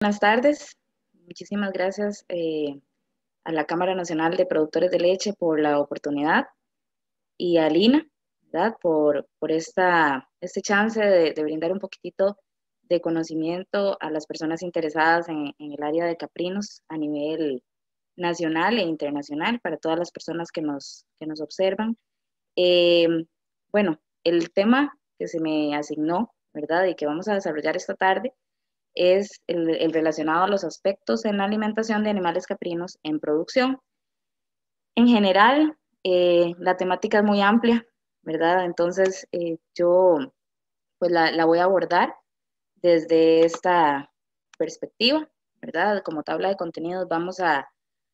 Buenas tardes. Muchísimas gracias a la Cámara Nacional de Productores de Leche por la oportunidad y a Lina, ¿verdad? Por este chance de brindar un poquitito de conocimiento a las personas interesadas en el área de caprinos a nivel nacional e internacional, para todas las personas que nos observan. Eh, bueno, el tema que se me asignó, ¿verdad? Y que vamos a desarrollar esta tarde es el relacionado a los aspectos en la alimentación de animales caprinos en producción. En general, la temática es muy amplia, ¿verdad? Entonces, yo pues la voy a abordar desde esta perspectiva, ¿verdad? Como tabla de contenidos vamos a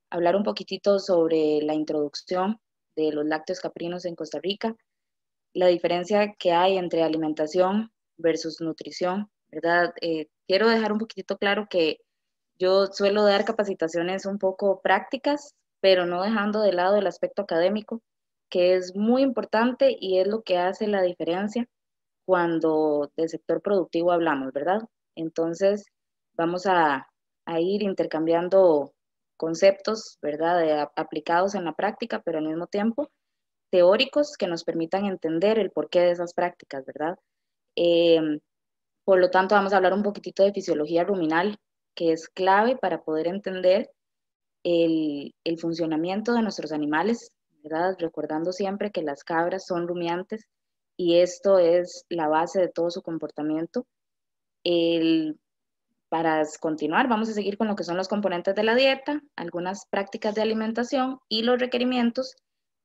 hablar un poquitito sobre la introducción de los lácteos caprinos en Costa Rica, la diferencia que hay entre alimentación versus nutrición, ¿verdad? Quiero dejar un poquitito claro que yo suelo dar capacitaciones un poco prácticas, pero no dejando de lado el aspecto académico, que es muy importante y es lo que hace la diferencia cuando del sector productivo hablamos, ¿verdad? Entonces, vamos a ir intercambiando conceptos, ¿verdad? Aplicados en la práctica, pero al mismo tiempo teóricos que nos permitan entender el porqué de esas prácticas, ¿verdad? Eh, por lo tanto, vamos a hablar un poquitito de fisiología ruminal, que es clave para poder entender el funcionamiento de nuestros animales, ¿verdad? Recordando siempre que las cabras son rumiantes y esto es la base de todo su comportamiento. El, para continuar, vamos a seguir con lo que son los componentes de la dieta, algunas prácticas de alimentación y los requerimientos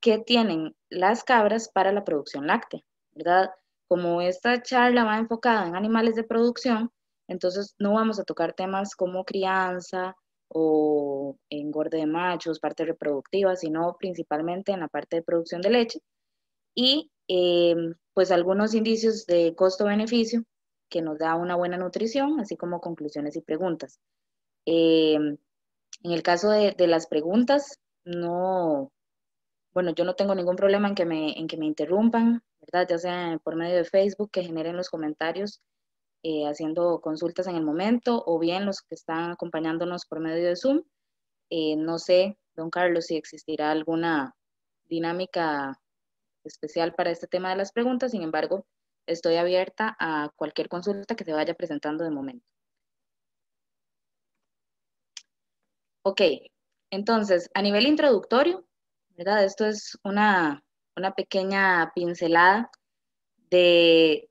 que tienen las cabras para la producción láctea, ¿verdad? Como esta charla va enfocada en animales de producción, entonces no vamos a tocar temas como crianza o engorde de machos, parte reproductiva, sino principalmente en la parte de producción de leche y pues algunos indicios de costo-beneficio que nos da una buena nutrición, así como conclusiones y preguntas. En el caso de las preguntas, no, bueno, yo no tengo ningún problema en que me interrumpan, ¿verdad? Ya sea por medio de Facebook, que generen los comentarios haciendo consultas en el momento, o bien los que están acompañándonos por medio de Zoom. No sé, don Carlos, si existirá alguna dinámica especial para este tema de las preguntas, sin embargo, estoy abierta a cualquier consulta que se vaya presentando de momento. Ok, entonces, a nivel introductorio, ¿verdad? Esto es una pequeña pincelada de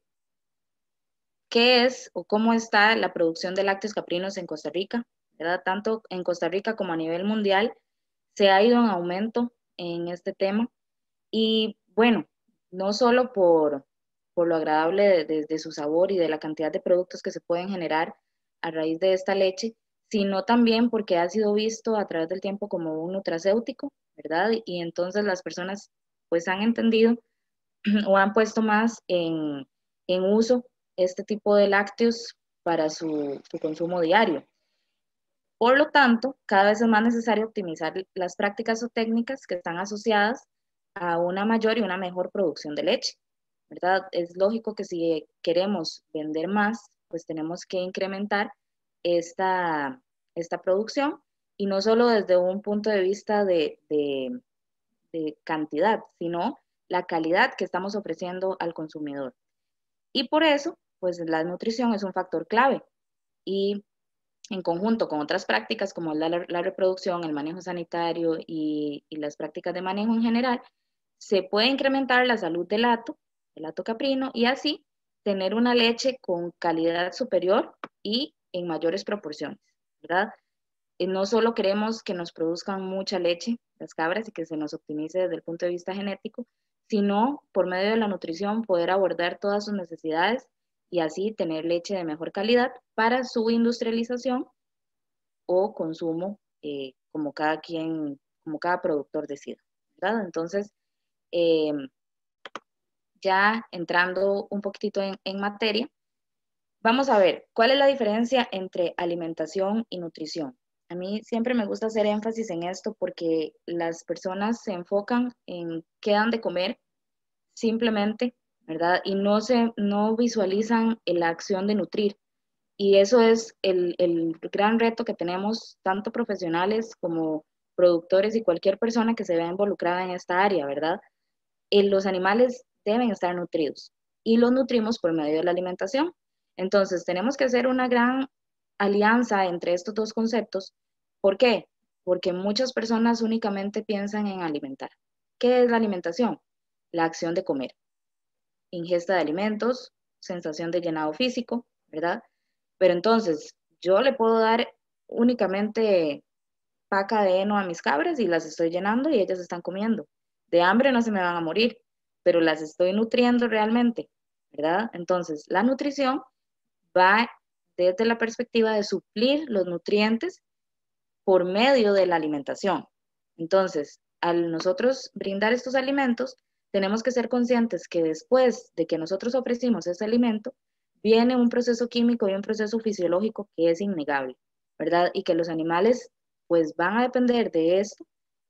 qué es o cómo está la producción de lácteos caprinos en Costa Rica, ¿verdad? Tanto en Costa Rica como a nivel mundial se ha ido en aumento en este tema y bueno, no solo por lo agradable de su sabor y de la cantidad de productos que se pueden generar a raíz de esta leche, sino también porque ha sido visto a través del tiempo como un nutracéutico, ¿verdad? Y entonces las personas pues han entendido o han puesto más en uso este tipo de lácteos para su consumo diario. Por lo tanto, cada vez es más necesario optimizar las prácticas o técnicas que están asociadas a una mayor y una mejor producción de leche, ¿verdad? Es lógico que si queremos vender más, pues tenemos que incrementar esta producción y no solo desde un punto de vista de cantidad, sino la calidad que estamos ofreciendo al consumidor. Y por eso, pues la nutrición es un factor clave y en conjunto con otras prácticas como la reproducción, el manejo sanitario y las prácticas de manejo en general, se puede incrementar la salud del hato caprino, y así tener una leche con calidad superior y en mayores proporciones, ¿verdad? No solo queremos que nos produzcan mucha leche las cabras y que se nos optimice desde el punto de vista genético, sino por medio de la nutrición poder abordar todas sus necesidades y así tener leche de mejor calidad para su industrialización o consumo como cada quien, como cada productor decida, ¿verdad? Entonces, eh, ya entrando un poquitito en materia, vamos a ver cuál es la diferencia entre alimentación y nutrición. A mí siempre me gusta hacer énfasis en esto porque las personas se enfocan en qué dan de comer simplemente, ¿verdad? Y no visualizan la acción de nutrir. Y eso es el gran reto que tenemos, tanto profesionales como productores y cualquier persona que se vea involucrada en esta área, ¿verdad? Los animales deben estar nutridos y los nutrimos por medio de la alimentación. Entonces, tenemos que hacer una gran alianza entre estos dos conceptos. ¿Por qué? Porque muchas personas únicamente piensan en alimentar. ¿Qué es la alimentación? La acción de comer, ingesta de alimentos, sensación de llenado físico, ¿verdad? Pero entonces, yo le puedo dar únicamente paca de heno a mis cabras y las estoy llenando y ellas están comiendo. De hambre no se me van a morir, pero las estoy nutriendo realmente, ¿verdad? Entonces, la nutrición va desde la perspectiva de suplir los nutrientes por medio de la alimentación. Entonces, al nosotros brindar estos alimentos, tenemos que ser conscientes que después de que nosotros ofrecimos ese alimento, viene un proceso químico y un proceso fisiológico que es innegable, ¿verdad? Y que los animales pues van a depender de esto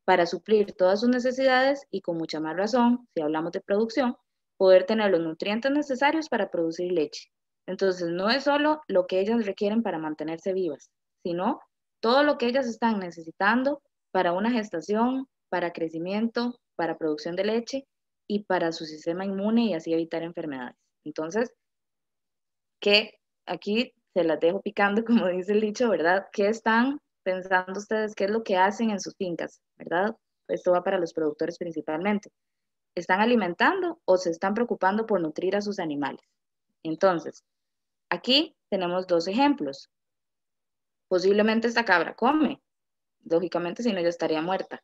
para suplir todas sus necesidades y con mucha más razón, si hablamos de producción, poder tener los nutrientes necesarios para producir leche. Entonces, no es solo lo que ellas requieren para mantenerse vivas, sino todo lo que ellas están necesitando para una gestación, para crecimiento, para producción de leche y para su sistema inmune y así evitar enfermedades. Entonces, ¿qué? Aquí se las dejo picando, como dice el dicho, ¿verdad? ¿Qué están pensando ustedes? ¿Qué es lo que hacen en sus fincas? ¿Verdad? Esto va para los productores principalmente. ¿Están alimentando o se están preocupando por nutrir a sus animales? Entonces, aquí tenemos dos ejemplos. Posiblemente esta cabra come, lógicamente si no ya estaría muerta.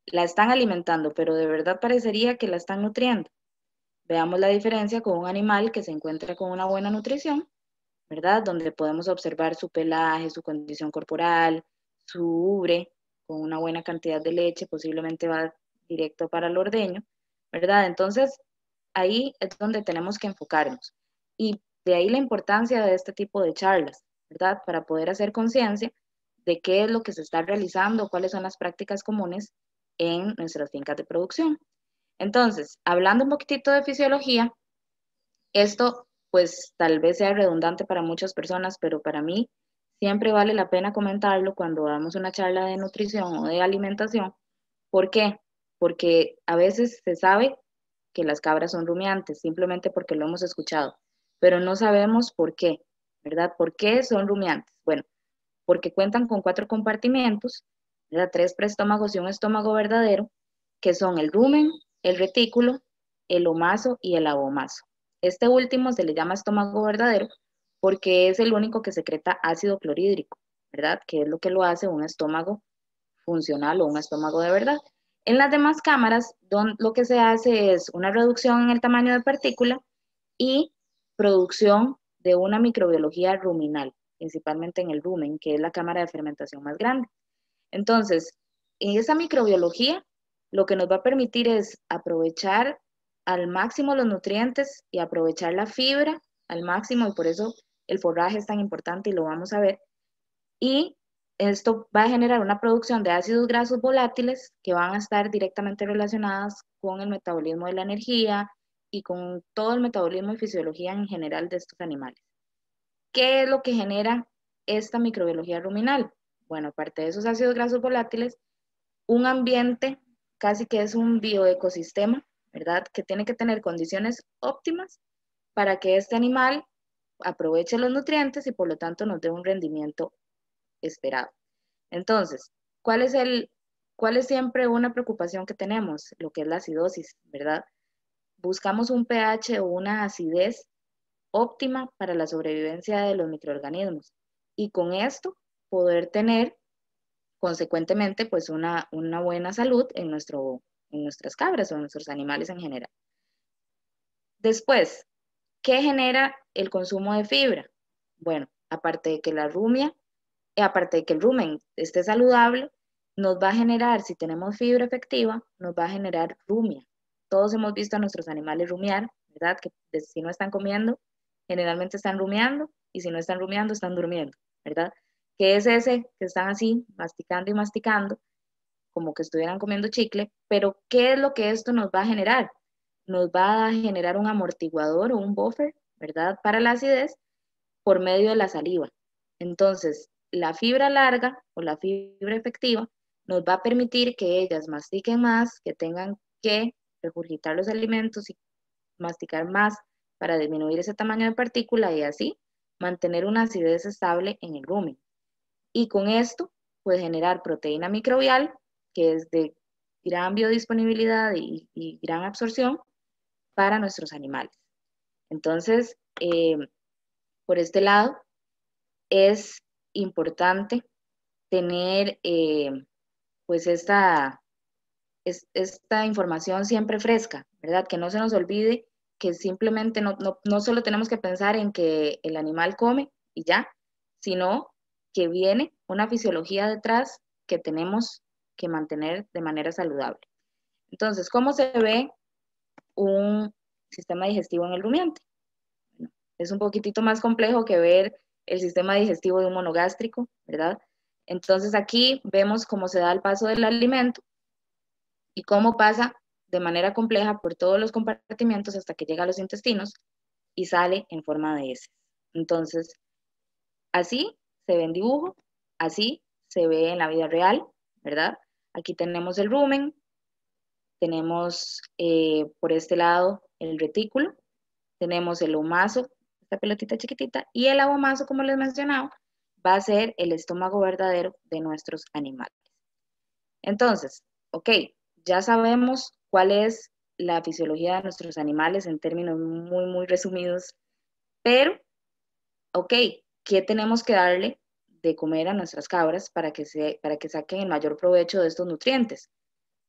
La están alimentando, pero de verdad parecería que la están nutriendo. Veamos la diferencia con un animal que se encuentra con una buena nutrición, ¿verdad? Donde podemos observar su pelaje, su condición corporal, su ubre, con una buena cantidad de leche, posiblemente va directo para el ordeño, ¿verdad? Entonces, ahí es donde tenemos que enfocarnos. Y de ahí la importancia de este tipo de charlas, ¿verdad? Para poder hacer conciencia de qué es lo que se está realizando, cuáles son las prácticas comunes en nuestras fincas de producción. Entonces, hablando un poquitito de fisiología, esto pues tal vez sea redundante para muchas personas, pero para mí siempre vale la pena comentarlo cuando damos una charla de nutrición o de alimentación. ¿Por qué? Porque a veces se sabe que las cabras son rumiantes, simplemente porque lo hemos escuchado, pero no sabemos por qué, ¿verdad? ¿Por qué son rumiantes? Bueno, porque cuentan con 4 compartimentos, ¿verdad? 3 preestómagos y un estómago verdadero, que son el rumen, el retículo, el omaso y el abomaso. Este último se le llama estómago verdadero porque es el único que secreta ácido clorhídrico, ¿verdad? Que es lo que lo hace un estómago funcional o un estómago de verdad. En las demás cámaras, lo que se hace es una reducción en el tamaño de partícula y producción de una microbiología ruminal, principalmente en el rumen, que es la cámara de fermentación más grande. Entonces, en esa microbiología, lo que nos va a permitir es aprovechar al máximo los nutrientes y aprovechar la fibra al máximo, y por eso el forraje es tan importante y lo vamos a ver. Y esto va a generar una producción de ácidos grasos volátiles que van a estar directamente relacionadas con el metabolismo de la energía y con todo el metabolismo y fisiología en general de estos animales. ¿Qué es lo que genera esta microbiología ruminal? Bueno, aparte de esos ácidos grasos volátiles, un ambiente casi que es un bioecosistema, ¿verdad? Que tiene que tener condiciones óptimas para que este animal aproveche los nutrientes y por lo tanto nos dé un rendimiento esperado. Entonces, ¿cuál es siempre una preocupación que tenemos? Lo que es la acidosis, ¿verdad? Buscamos un pH o una acidez óptima para la sobrevivencia de los microorganismos y con esto poder tener consecuentemente pues una buena salud en nuestras cabras o en nuestros animales en general. Después, ¿qué genera el consumo de fibra? Bueno, aparte de que la rumia, aparte de que el rumen esté saludable, nos va a generar, si tenemos fibra efectiva, nos va a generar rumia. Todos hemos visto a nuestros animales rumiar, ¿verdad? Que si no están comiendo, generalmente están rumiando, y si no están rumiando, están durmiendo, ¿verdad? Que es ese que están así, masticando y masticando, como que estuvieran comiendo chicle, pero ¿qué es lo que esto nos va a generar? Nos va a generar un amortiguador o un buffer, ¿verdad? Para la acidez, por medio de la saliva. Entonces, la fibra larga o la fibra efectiva nos va a permitir que ellas mastiquen más, que tengan que regurgitar los alimentos y masticar más para disminuir ese tamaño de partícula y así mantener una acidez estable en el rumen. Y con esto puede generar proteína microbial, que es de gran biodisponibilidad y gran absorción para nuestros animales. Entonces, por este lado, es importante tener pues esta información siempre fresca, ¿verdad? Que no se nos olvide que simplemente no solo tenemos que pensar en que el animal come y ya, sino que viene una fisiología detrás que tenemos que mantener de manera saludable. Entonces, ¿cómo se ve un sistema digestivo en el rumiante? Bueno, es un poquitito más complejo que ver el sistema digestivo de un monogástrico, ¿verdad? Entonces aquí vemos cómo se da el paso del alimento y cómo pasa de manera compleja por todos los compartimientos hasta que llega a los intestinos y sale en forma de heces. Entonces, así se ve en dibujo, así se ve en la vida real, ¿verdad? Aquí tenemos el rumen, tenemos por este lado el retículo, tenemos el omaso, esta pelotita chiquitita, y el abomaso, como les mencionaba, va a ser el estómago verdadero de nuestros animales. Entonces, ok, ya sabemos cuál es la fisiología de nuestros animales en términos muy resumidos, pero, ok, ¿qué tenemos que darle de comer a nuestras cabras para que saquen el mayor provecho de estos nutrientes?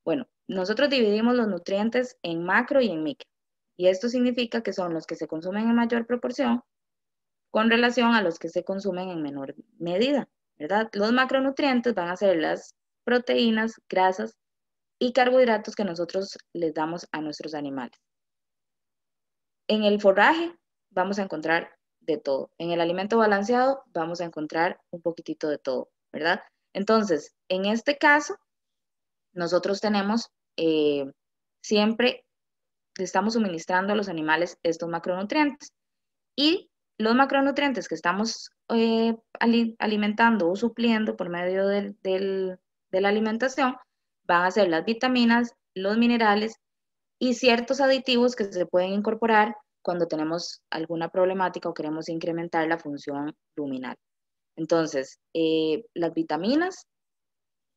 Bueno, nosotros dividimos los nutrientes en macro y en micro, y esto significa que son los que se consumen en mayor proporción con relación a los que se consumen en menor medida, ¿verdad? Los macronutrientes van a ser las proteínas, grasas y carbohidratos que nosotros les damos a nuestros animales. En el forraje vamos a encontrar de todo. En el alimento balanceado vamos a encontrar un poquitito de todo, ¿verdad? Entonces, en este caso, nosotros tenemos siempre estamos suministrando a los animales estos macronutrientes y los macronutrientes que estamos alimentando o supliendo por medio de la alimentación van a ser las vitaminas, los minerales y ciertos aditivos que se pueden incorporar cuando tenemos alguna problemática o queremos incrementar la función ruminal. Entonces, las vitaminas,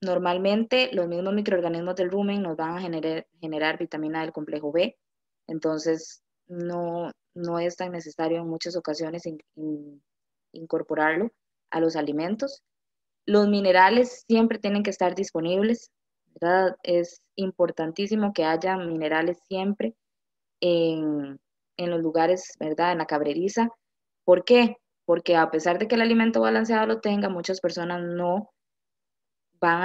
normalmente los mismos microorganismos del rumen nos van a generar vitamina del complejo B, entonces no es tan necesario en muchas ocasiones incorporarlo a los alimentos. Los minerales siempre tienen que estar disponibles, ¿verdad? Es importantísimo que haya minerales siempre en los lugares, ¿verdad? En la cabreriza. ¿Por qué? Porque a pesar de que el alimento balanceado lo tenga, muchas personas no van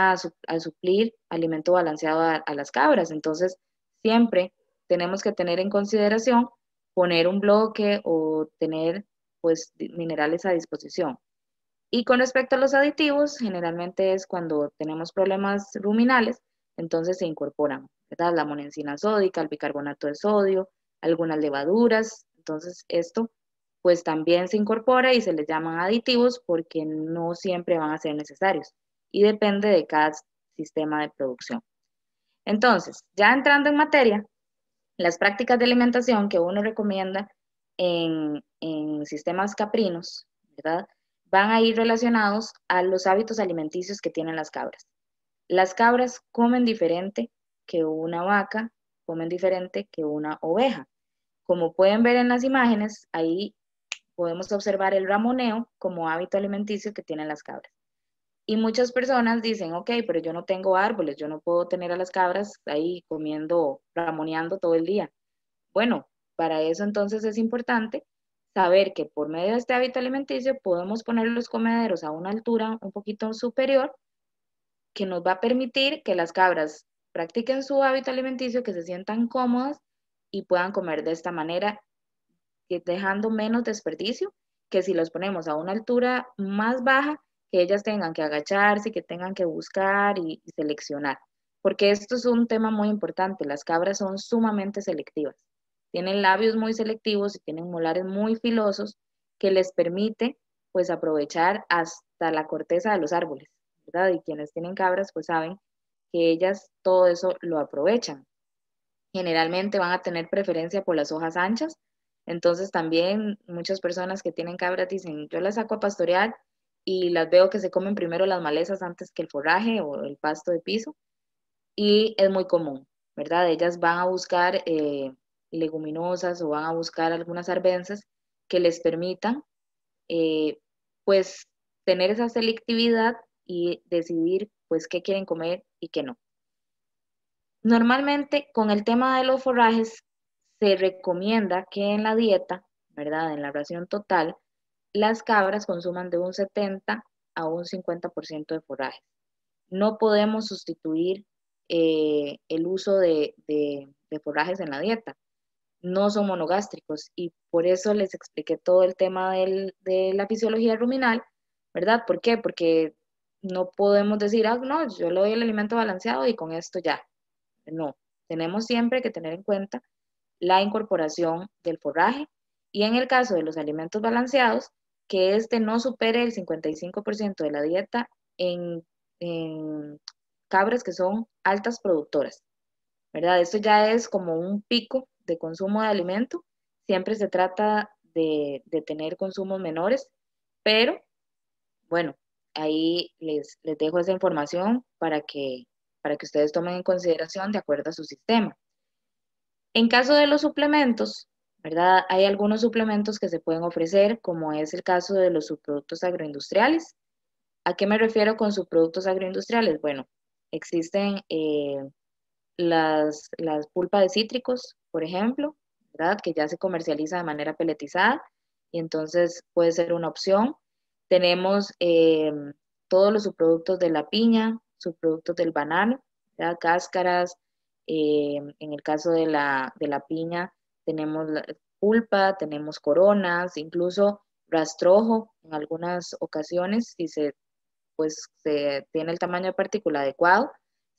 a suplir alimento balanceado a las cabras. Entonces, siempre tenemos que tener en consideración poner un bloque o tener pues minerales a disposición. Y con respecto a los aditivos, generalmente es cuando tenemos problemas ruminales, entonces se incorporan, ¿verdad? La monensina sódica, el bicarbonato de sodio, algunas levaduras, entonces esto pues también se incorpora y se les llaman aditivos porque no siempre van a ser necesarios y depende de cada sistema de producción. Entonces, ya entrando en materia, las prácticas de alimentación que uno recomienda en sistemas caprinos, ¿verdad? Van a ir relacionados a los hábitos alimenticios que tienen las cabras. Las cabras comen diferente que una vaca, comen diferente que una oveja. Como pueden ver en las imágenes, ahí podemos observar el ramoneo como hábito alimenticio que tienen las cabras. Y muchas personas dicen, ok, pero yo no tengo árboles, yo no puedo tener a las cabras ahí comiendo, ramoneando todo el día. Bueno, para eso entonces es importante saber que por medio de este hábito alimenticio podemos poner los comederos a una altura un poquito superior que nos va a permitir que las cabras practiquen su hábito alimenticio, que se sientan cómodas y puedan comer de esta manera, dejando menos desperdicio que si los ponemos a una altura más baja, que ellas tengan que agacharse, que tengan que buscar y seleccionar. Porque esto es un tema muy importante, las cabras son sumamente selectivas. Tienen labios muy selectivos y tienen molares muy filosos que les permite pues aprovechar hasta la corteza de los árboles, ¿verdad? Y quienes tienen cabras pues saben que ellas todo eso lo aprovechan. Generalmente van a tener preferencia por las hojas anchas, entonces también muchas personas que tienen cabras dicen, yo las saco a pastorear y las veo que se comen primero las malezas antes que el forraje o el pasto de piso, y es muy común, ¿verdad? Ellas van a buscar leguminosas o van a buscar algunas arbences que les permitan eh, pues tener esa selectividad y decidir pues qué quieren comer y qué no. Normalmente con el tema de los forrajes se recomienda que en la dieta, ¿verdad? En la ración total, las cabras consuman de un 70 a un 50% de forrajes. No podemos sustituir el uso de forrajes en la dieta. No son monogástricos y por eso les expliqué todo el tema de la fisiología ruminal, ¿verdad? ¿Por qué? Porque no podemos decir, ah, no, yo le doy el alimento balanceado y con esto ya. No, tenemos siempre que tener en cuenta la incorporación del forraje y en el caso de los alimentos balanceados, que este no supere el 55% de la dieta en cabras que son altas productoras, ¿verdad? Esto ya es como un pico de consumo de alimento. Siempre se trata de tener consumos menores, pero bueno, ahí les dejo esa información para que ustedes tomen en consideración de acuerdo a su sistema. En caso de los suplementos, ¿verdad? Hay algunos suplementos que se pueden ofrecer, como es el caso de los subproductos agroindustriales. ¿A qué me refiero con subproductos agroindustriales? Bueno, existen las pulpas de cítricos, por ejemplo, ¿verdad? Que ya se comercializa de manera peletizada y entonces puede ser una opción. Tenemos todos los subproductos de la piña, subproductos del banano, ¿verdad? Cáscaras, en el caso de la piña tenemos la pulpa, tenemos coronas, incluso rastrojo en algunas ocasiones, si se, pues, se tiene el tamaño de partícula adecuado,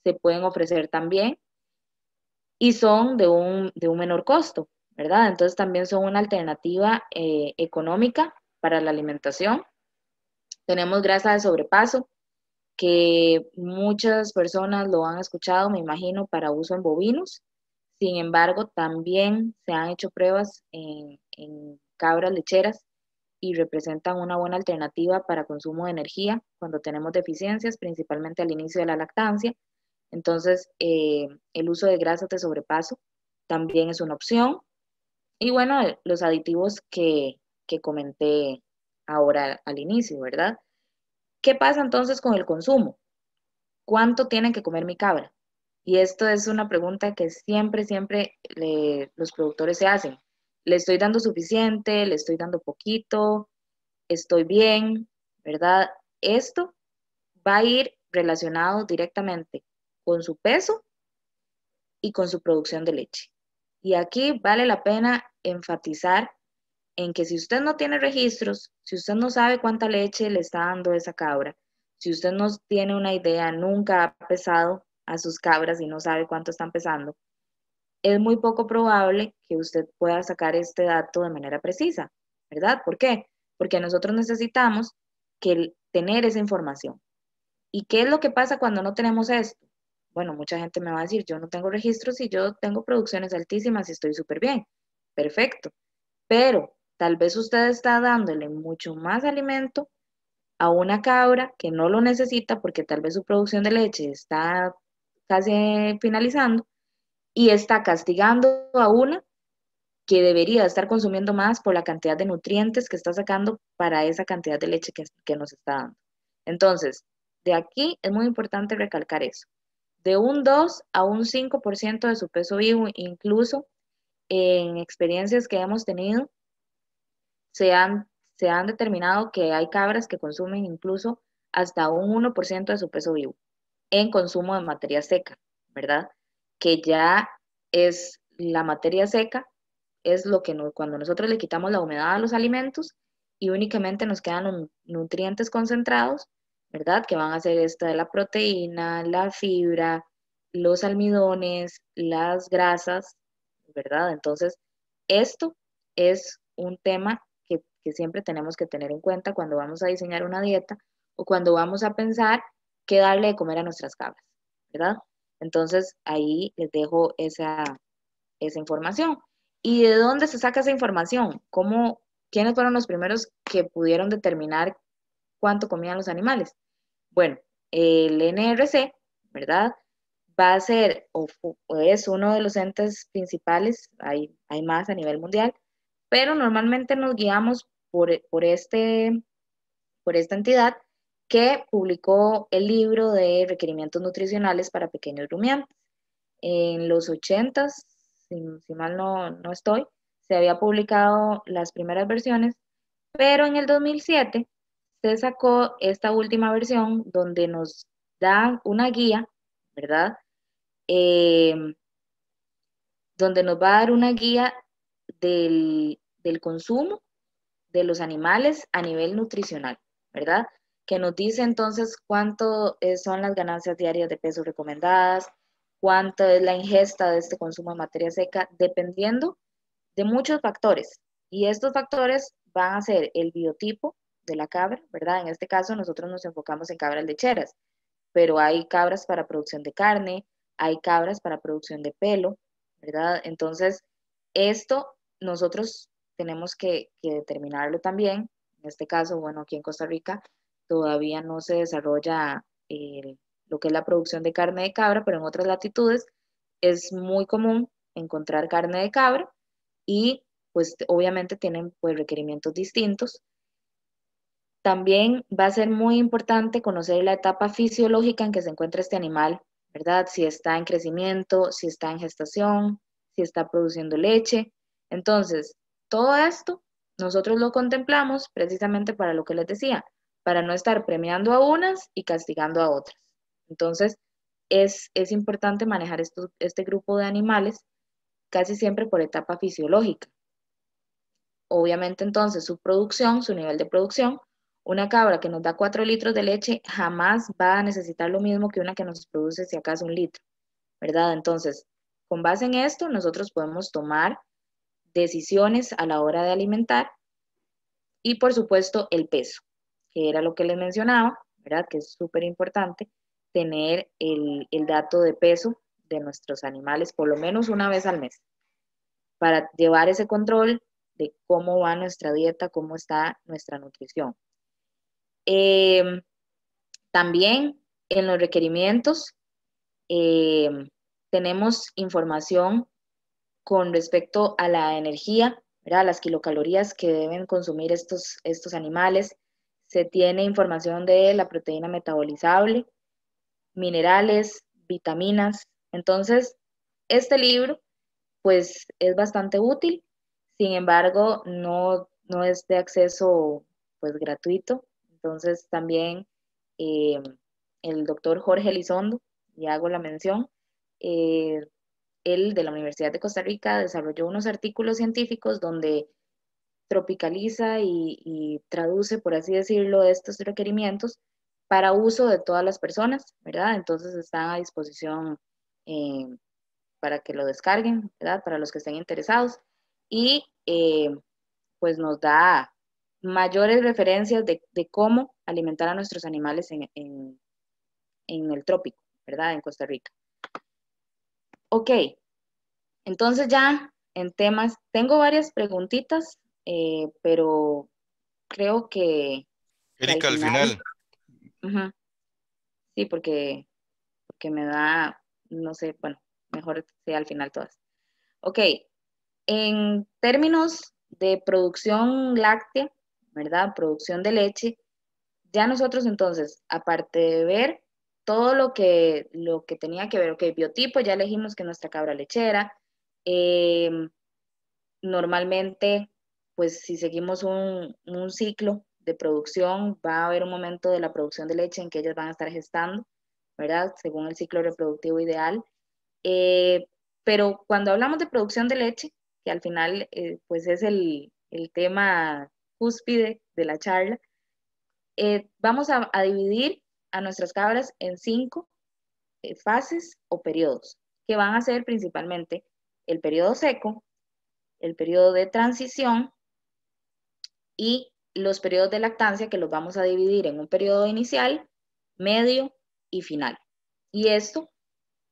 se pueden ofrecer también y son de un menor costo, ¿verdad? Entonces también son una alternativa económica para la alimentación. Tenemos grasa de sobrepaso, que muchas personas lo han escuchado, me imagino, para uso en bovinos. Sin embargo, también se han hecho pruebas en cabras lecheras y representan una buena alternativa para consumo de energía cuando tenemos deficiencias, principalmente al inicio de la lactancia. Entonces, el uso de grasas de sobrepaso también es una opción. Y bueno, los aditivos que comenté ahora al inicio, ¿verdad? ¿Qué pasa entonces con el consumo? ¿Cuánto tiene que comer mi cabra? Y esto es una pregunta que siempre los productores se hacen. ¿Le estoy dando suficiente? ¿Le estoy dando poquito? ¿Estoy bien? ¿Verdad? Esto va a ir relacionado directamente con su peso y con su producción de leche. Y aquí vale la pena enfatizar en que si usted no tiene registros, si usted no sabe cuánta leche le está dando esa cabra, si usted no tiene una idea, nunca ha pesado a sus cabras y no sabe cuánto están pesando, es muy poco probable que usted pueda sacar este dato de manera precisa, ¿verdad? ¿Por qué? Porque nosotros necesitamos tener esa información. ¿Y qué es lo que pasa cuando no tenemos esto? Bueno, mucha gente me va a decir, yo no tengo registros y yo tengo producciones altísimas y estoy súper bien. Perfecto. Pero tal vez usted está dándole mucho más alimento a una cabra que no lo necesita porque tal vez su producción de leche está casi finalizando y está castigando a una que debería estar consumiendo más por la cantidad de nutrientes que está sacando para esa cantidad de leche que nos está dando. Entonces, de aquí es muy importante recalcar eso. De un 2 a un 5% de su peso vivo, incluso en experiencias que hemos tenido, se han, se han determinado que hay cabras que consumen incluso hasta un 1% de su peso vivo en consumo de materia seca, ¿verdad? Que ya es la materia seca, es lo que cuando nosotros le quitamos la humedad a los alimentos y únicamente nos quedan los nutrientes concentrados, ¿verdad? Que van a ser esta de la proteína, la fibra, los almidones, las grasas, ¿verdad? Entonces, esto es un tema que siempre tenemos que tener en cuenta cuando vamos a diseñar una dieta o cuando vamos a pensar qué darle de comer a nuestras cabras, ¿verdad? Entonces ahí les dejo esa información. ¿Y de dónde se saca esa información? ¿Quiénes fueron los primeros que pudieron determinar cuánto comían los animales? Bueno, el NRC, ¿verdad? Va a ser o es uno de los entes principales, hay más a nivel mundial, pero normalmente nos guiamos por esta entidad que publicó el libro de requerimientos nutricionales para pequeños rumiantes. En los 80s, si mal no estoy, se había publicado las primeras versiones, pero en el 2007 se sacó esta última versión donde nos da una guía, ¿verdad? Eh, donde nos va a dar una guía del consumo de los animales a nivel nutricional, ¿verdad? Que nos dice entonces cuánto son las ganancias diarias de peso recomendadas, cuánto es la ingesta de este consumo de materia seca, dependiendo de muchos factores. Y estos factores van a ser el biotipo de la cabra, ¿verdad? En este caso nosotros nos enfocamos en cabras lecheras, pero hay cabras para producción de carne, hay cabras para producción de pelo, ¿verdad? Entonces, esto nosotros tenemos que determinarlo también. En este caso, bueno, aquí en Costa Rica todavía no se desarrolla lo que es la producción de carne de cabra, pero en otras latitudes es muy común encontrar carne de cabra y pues obviamente tienen pues requerimientos distintos. También va a ser muy importante conocer la etapa fisiológica en que se encuentra este animal, ¿verdad? Si está en crecimiento, si está en gestación, si está produciendo leche. Entonces, todo esto nosotros lo contemplamos precisamente para lo que les decía, para no estar premiando a unas y castigando a otras. Entonces, es importante manejar este grupo de animales casi siempre por etapa fisiológica. Obviamente entonces su producción, su nivel de producción, una cabra que nos da 4 litros de leche jamás va a necesitar lo mismo que una que nos produce si acaso 1 litro, ¿verdad? Entonces, con base en esto, nosotros podemos tomar decisiones a la hora de alimentar y por supuesto el peso, que era lo que les mencionaba, ¿verdad? Que es súper importante tener el dato de peso de nuestros animales por lo menos una vez al mes para llevar ese control de cómo va nuestra dieta, cómo está nuestra nutrición. Eh, También en los requerimientos eh, tenemos información con respecto a la energía, ¿verdad? Las kilocalorías que deben consumir estos animales. Se tiene información de la proteína metabolizable, minerales, vitaminas. Entonces, este libro pues es bastante útil, sin embargo, no es de acceso pues gratuito. Entonces también eh, el doctor Jorge Elizondo, y hago la mención, eh, él de la Universidad de Costa Rica desarrolló unos artículos científicos donde tropicaliza y traduce, por así decirlo, estos requerimientos para uso de todas las personas, ¿verdad? Entonces están a disposición eh, para que lo descarguen, ¿verdad? Para los que estén interesados. Y pues nos da mayores referencias de cómo alimentar a nuestros animales en el trópico, ¿verdad? En Costa Rica. Ok, entonces ya en temas, tengo varias preguntitas, pero creo que al Erika, al final, final, uh-huh, sí, porque me da, no sé, bueno, mejor sea al final todas. Ok, en términos de producción láctea, ¿verdad? Producción de leche, ya nosotros entonces, aparte de ver todo lo que tenía que ver, ok, biotipo, ya elegimos que nuestra cabra lechera, eh, normalmente, pues si seguimos un ciclo de producción, va a haber un momento de la producción de leche en que ellas van a estar gestando, ¿verdad? Según el ciclo reproductivo ideal. Eh, pero cuando hablamos de producción de leche, que al final pues es el tema cúspide de la charla, vamos a dividir a nuestras cabras en 5 fases o periodos, que van a ser principalmente el periodo seco, el periodo de transición, y los periodos de lactancia que los vamos a dividir en un periodo inicial, medio y final. Y esto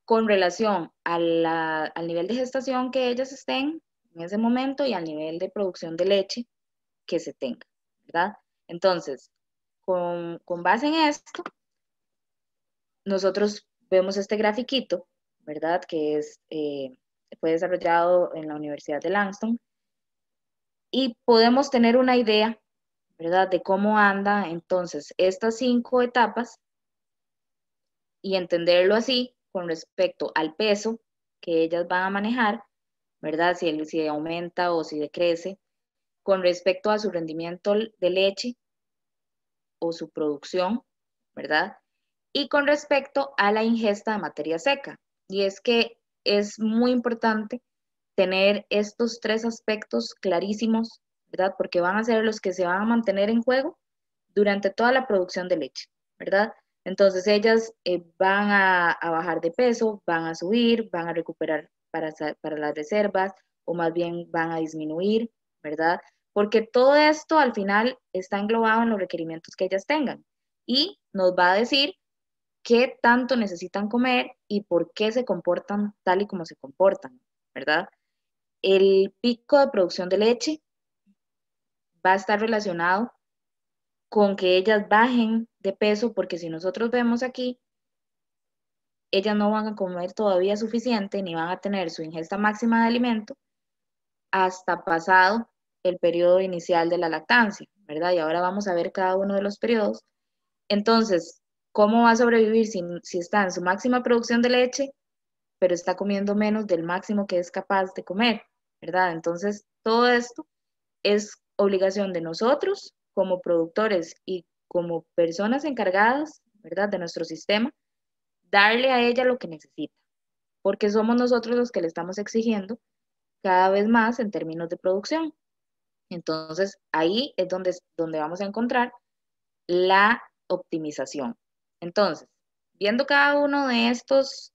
con relación al nivel de gestación que ellas estén en ese momento y al nivel de producción de leche que se tenga, ¿verdad? Entonces, con base en esto, nosotros vemos este grafiquito, ¿verdad? Que fue desarrollado en la Universidad de Langston y podemos tener una idea, ¿verdad? De cómo anda entonces estas 5 etapas y entenderlo así con respecto al peso que ellas van a manejar, ¿verdad? Si aumenta o si decrece, con respecto a su rendimiento de leche o su producción, ¿verdad? Y con respecto a la ingesta de materia seca. Y es que es muy importante tener estos 3 aspectos clarísimos, ¿verdad? Porque van a ser los que se van a mantener en juego durante toda la producción de leche, ¿verdad? Entonces ellas van a bajar de peso, van a subir, van a recuperar para las reservas o más bien van a disminuir, ¿verdad? Porque todo esto al final está englobado en los requerimientos que ellas tengan y nos va a decir qué tanto necesitan comer y por qué se comportan tal y como se comportan, ¿verdad? El pico de producción de leche va a estar relacionado con que ellas bajen de peso, porque si nosotros vemos aquí, ellas no van a comer todavía suficiente ni van a tener su ingesta máxima de alimento hasta pasado el periodo inicial de la lactancia, ¿verdad? Y ahora vamos a ver cada uno de los periodos. Entonces, ¿cómo va a sobrevivir si está en su máxima producción de leche, pero está comiendo menos del máximo que es capaz de comer, ¿verdad? Entonces, todo esto es obligación de nosotros como productores y como personas encargadas, ¿verdad? De nuestro sistema, darle a ella lo que necesita, porque somos nosotros los que le estamos exigiendo cada vez más en términos de producción. Entonces, ahí es donde vamos a encontrar la optimización. Entonces, viendo cada uno de estos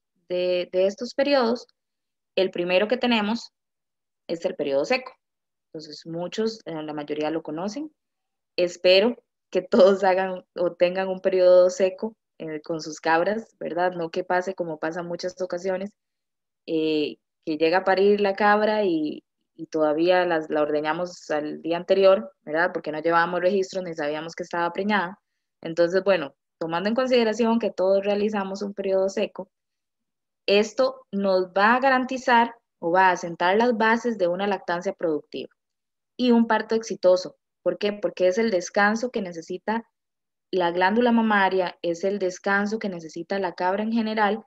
periodos, el primero que tenemos es el periodo seco. Entonces, muchos, la mayoría lo conocen. Espero que todos hagan o tengan un periodo seco con sus cabras, ¿verdad? No que pase como pasa en muchas ocasiones, que llega a parir la cabra y todavía la ordeñamos al día anterior, ¿verdad? Porque no llevábamos registros ni sabíamos que estaba preñada. Entonces, bueno, tomando en consideración que todos realizamos un periodo seco, esto nos va a garantizar o va a sentar las bases de una lactancia productiva y un parto exitoso. ¿Por qué? Porque es el descanso que necesita la glándula mamaria, es el descanso que necesita la cabra en general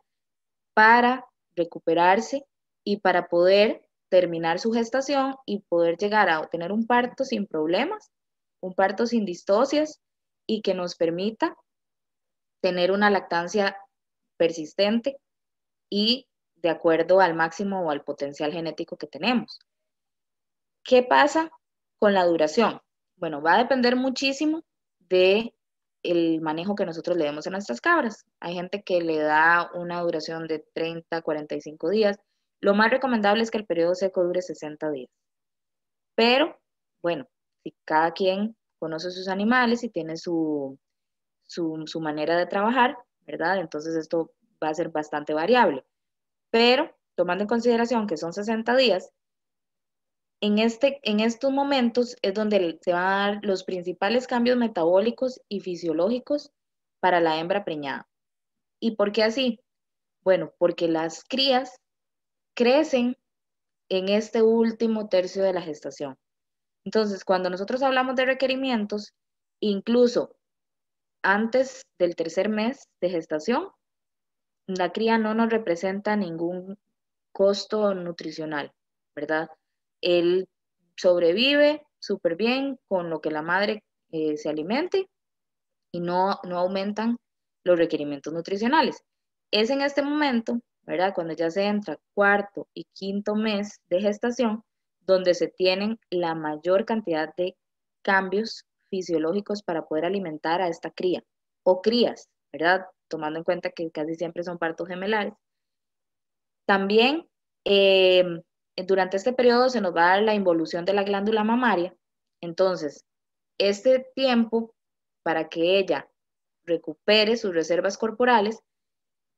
para recuperarse y para poder terminar su gestación y poder llegar a tener un parto sin problemas, un parto sin distocias y que nos permita tener una lactancia persistente y de acuerdo al máximo o al potencial genético que tenemos. ¿Qué pasa con la duración? Bueno, va a depender muchísimo de el manejo que nosotros le demos a nuestras cabras. Hay gente que le da una duración de 30, 45 días. Lo más recomendable es que el periodo seco dure 60 días. Pero, bueno, si cada quien conoce sus animales y tiene su manera de trabajar, ¿verdad? Entonces esto va a ser bastante variable. Pero, tomando en consideración que son 60 días, en estos momentos es donde se van a dar los principales cambios metabólicos y fisiológicos para la hembra preñada. ¿Y por qué así? Bueno, porque las crías crecen en este último tercio de la gestación. Entonces, cuando nosotros hablamos de requerimientos, incluso antes del tercer mes de gestación, la cría no nos representa ningún costo nutricional, ¿verdad? Él sobrevive súper bien con lo que la madre se alimente y no aumentan los requerimientos nutricionales. Es en este momento, ¿verdad? Cuando ya se entra cuarto y quinto mes de gestación, donde se tienen la mayor cantidad de cambios fisiológicos para poder alimentar a esta cría o crías, ¿verdad? Tomando en cuenta que casi siempre son partos gemelares. También durante este periodo se nos va a dar la involución de la glándula mamaria. Entonces, este tiempo para que ella recupere sus reservas corporales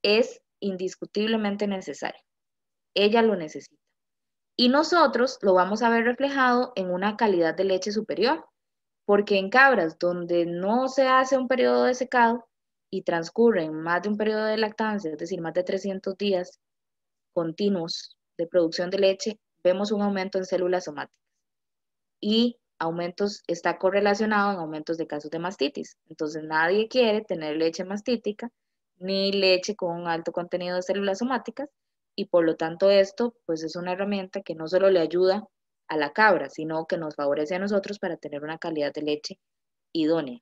es indiscutiblemente necesario. Ella lo necesita. Y nosotros lo vamos a ver reflejado en una calidad de leche superior, porque en cabras donde no se hace un periodo de secado y transcurren más de un periodo de lactancia, es decir, más de 300 días continuos de producción de leche, vemos un aumento en células somáticas y aumentos, está correlacionado en aumentos de casos de mastitis. Entonces nadie quiere tener leche mastítica ni leche con alto contenido de células somáticas y por lo tanto esto pues es una herramienta que no solo le ayuda a la cabra, sino que nos favorece a nosotros para tener una calidad de leche idónea.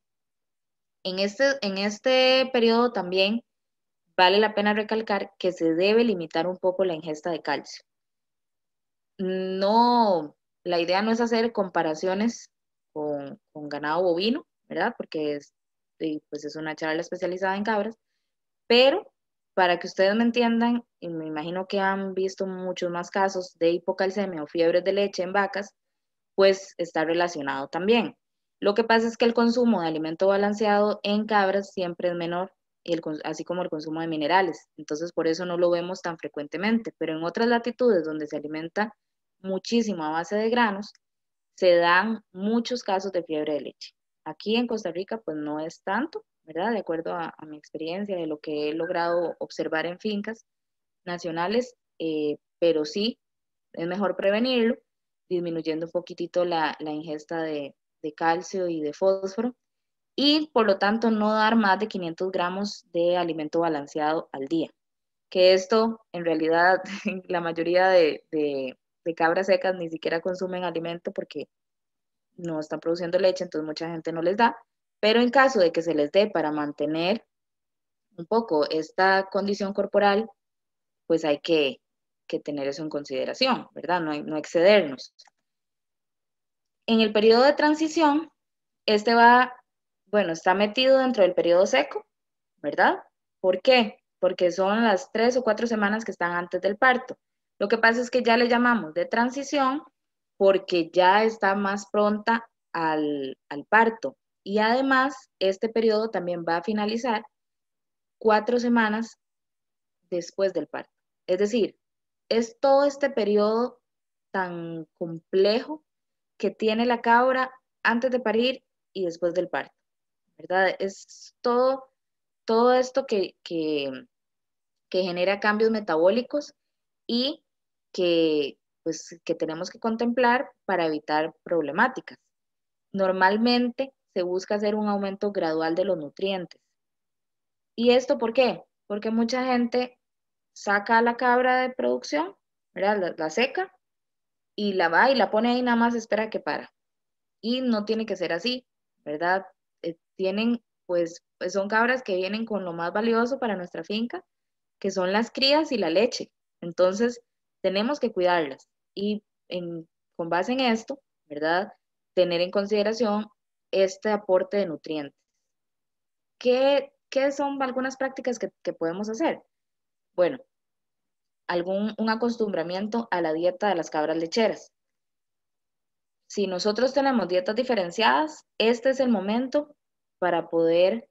En este periodo también vale la pena recalcar que se debe limitar un poco la ingesta de calcio. No, la idea no es hacer comparaciones con ganado bovino, ¿verdad? Porque pues es una charla especializada en cabras, pero para que ustedes me entiendan, y me imagino que han visto muchos más casos de hipocalcemia o fiebres de leche en vacas, pues está relacionado también. Lo que pasa es que el consumo de alimento balanceado en cabras siempre es menor, así como el consumo de minerales. Entonces, por eso no lo vemos tan frecuentemente. Pero en otras latitudes donde se alimenta muchísimo a base de granos, se dan muchos casos de fiebre de leche. Aquí en Costa Rica, pues no es tanto, ¿verdad? De acuerdo a mi experiencia, de lo que he logrado observar en fincas nacionales, pero sí es mejor prevenirlo, disminuyendo un poquitito la ingesta de calcio y de fósforo, y por lo tanto no dar más de 500 gramos de alimento balanceado al día. Que esto, en realidad, la mayoría de cabras secas ni siquiera consumen alimento porque no están produciendo leche, entonces mucha gente no les da, pero en caso de que se les dé para mantener un poco esta condición corporal, pues hay que tener eso en consideración, ¿verdad? No excedernos. En el periodo de transición, este bueno, está metido dentro del periodo seco, ¿verdad? ¿Por qué? Porque son las 3 o 4 semanas que están antes del parto. Lo que pasa es que ya le llamamos de transición porque ya está más pronta al parto. Y además, este periodo también va a finalizar 4 semanas después del parto. Es decir, es todo este periodo tan complejo que tiene la cabra antes de parir y después del parto, ¿verdad? Es todo esto que genera cambios metabólicos y pues, que tenemos que contemplar para evitar problemáticas. Normalmente se busca hacer un aumento gradual de los nutrientes. ¿Y esto por qué? Porque mucha gente saca a la cabra de producción, ¿verdad? La seca y la va y la pone ahí nada más espera que para. Y no tiene que ser así, ¿verdad? Tienen, pues son cabras que vienen con lo más valioso para nuestra finca, que son las crías y la leche. Entonces, tenemos que cuidarlas y con base en esto, ¿verdad? Tener en consideración este aporte de nutrientes. ¿Qué son algunas prácticas que podemos hacer? Bueno, un acostumbramiento a la dieta de las cabras lecheras. Si nosotros tenemos dietas diferenciadas, este es el momento para poder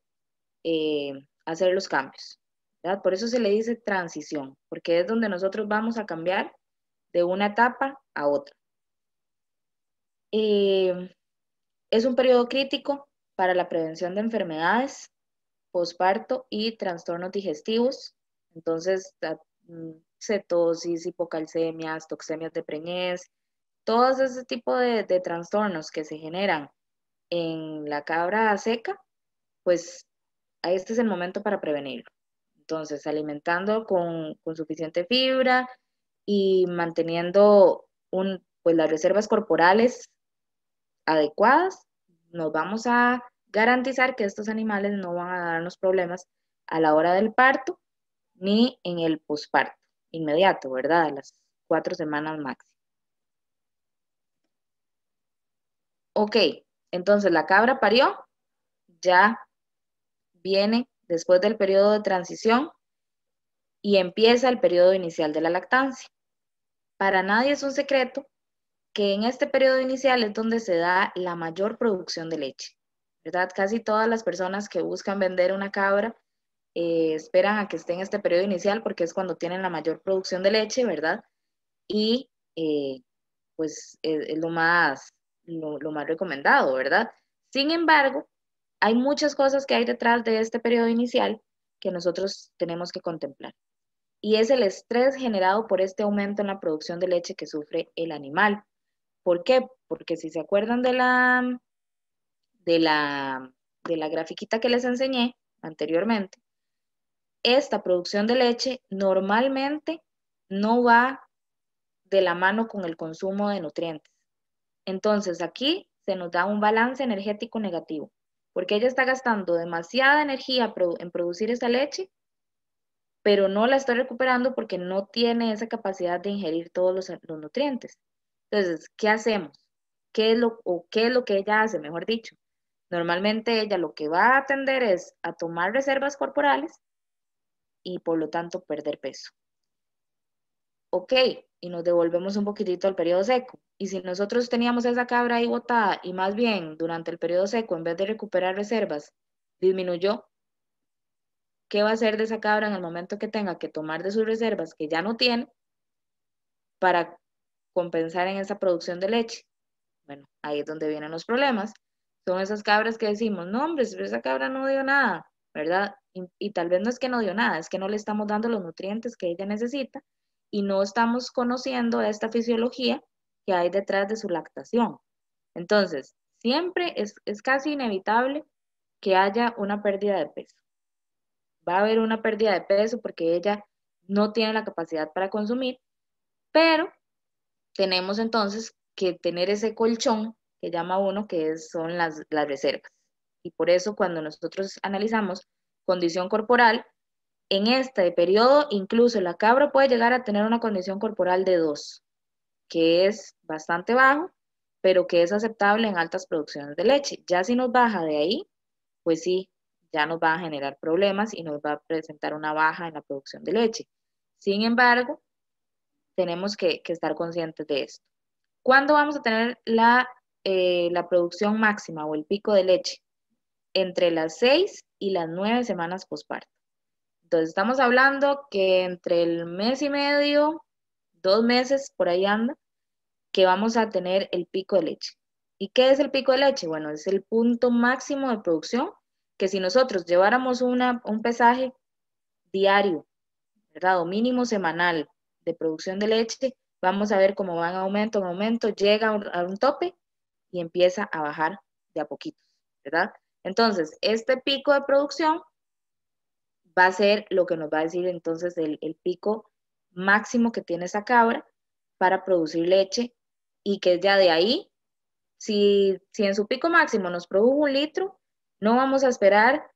hacer los cambios, ¿verdad? Por eso se le dice transición, porque es donde nosotros vamos a cambiar de una etapa a otra. Es un periodo crítico para la prevención de enfermedades, posparto y trastornos digestivos. Entonces, cetosis, hipocalcemias, toxemias de preñez, todos ese tipo de trastornos que se generan en la cabra seca, pues este es el momento para prevenirlo. Entonces, alimentando con suficiente fibra y manteniendo pues las reservas corporales adecuadas, nos vamos a garantizar que estos animales no van a darnos problemas a la hora del parto ni en el posparto inmediato, ¿verdad? A las 4 semanas máximo. Ok, entonces la cabra parió, ya viene después del periodo de transición y empieza el periodo inicial de la lactancia. Para nadie es un secreto que en este periodo inicial es donde se da la mayor producción de leche, ¿verdad? Casi todas las personas que buscan vender una cabra esperan a que esté en este periodo inicial porque es cuando tienen la mayor producción de leche, ¿verdad? Y pues es lo más recomendado, ¿verdad? Sin embargo, hay muchas cosas que hay detrás de este periodo inicial que nosotros tenemos que contemplar. Y es el estrés generado por este aumento en la producción de leche que sufre el animal. ¿Por qué? Porque si se acuerdan de la, de la grafiquita que les enseñé anteriormente, esta producción de leche normalmente no va de la mano con el consumo de nutrientes. Entonces aquí se nos da un balance energético negativo, porque ella está gastando demasiada energía en producir esa leche, pero no la está recuperando porque no tiene esa capacidad de ingerir todos los nutrientes. Entonces, ¿qué hacemos? ¿Qué es lo que ella hace, mejor dicho? Normalmente ella lo que va a atender es a tomar reservas corporales y por lo tanto perder peso. Ok, y nos devolvemos un poquitito al periodo seco. Y si nosotros teníamos esa cabra ahí botada y más bien durante el periodo seco, en vez de recuperar reservas, disminuyó, ¿qué va a hacer de esa cabra en el momento que tenga que tomar de sus reservas que ya no tiene para compensar en esa producción de leche? Bueno, ahí es donde vienen los problemas. Son esas cabras que decimos, no, hombre, esa cabra no dio nada, ¿verdad? Y tal vez no es que no dio nada, es que no le estamos dando los nutrientes que ella necesita y no estamos conociendo esta fisiología que hay detrás de su lactación. Entonces, siempre es casi inevitable que haya una pérdida de peso. Va a haber una pérdida de peso porque ella no tiene la capacidad para consumir, pero tenemos entonces que tener ese colchón que llama uno, son las reservas. Y por eso cuando nosotros analizamos condición corporal, en este periodo incluso la cabra puede llegar a tener una condición corporal de 2, que es bastante bajo, pero que es aceptable en altas producciones de leche. Ya si nos baja de ahí, pues sí, ya nos va a generar problemas y nos va a presentar una baja en la producción de leche. Sin embargo, tenemos que estar conscientes de esto. ¿Cuándo vamos a tener la producción máxima o el pico de leche? Entre las 6 y las 9 semanas posparto. Entonces estamos hablando que entre el mes y medio, 2 meses, por ahí anda, que vamos a tener el pico de leche. ¿Y qué es el pico de leche? Bueno, es el punto máximo de producción que si nosotros lleváramos un pesaje diario, ¿verdad? O mínimo semanal de producción de leche, vamos a ver cómo va en aumento, llega a un tope y empieza a bajar de a poquitos, ¿verdad? Entonces, este pico de producción va a ser lo que nos va a decir entonces el pico máximo que tiene esa cabra para producir leche y que ya de ahí, si en su pico máximo nos produjo 1 litro, no vamos a esperar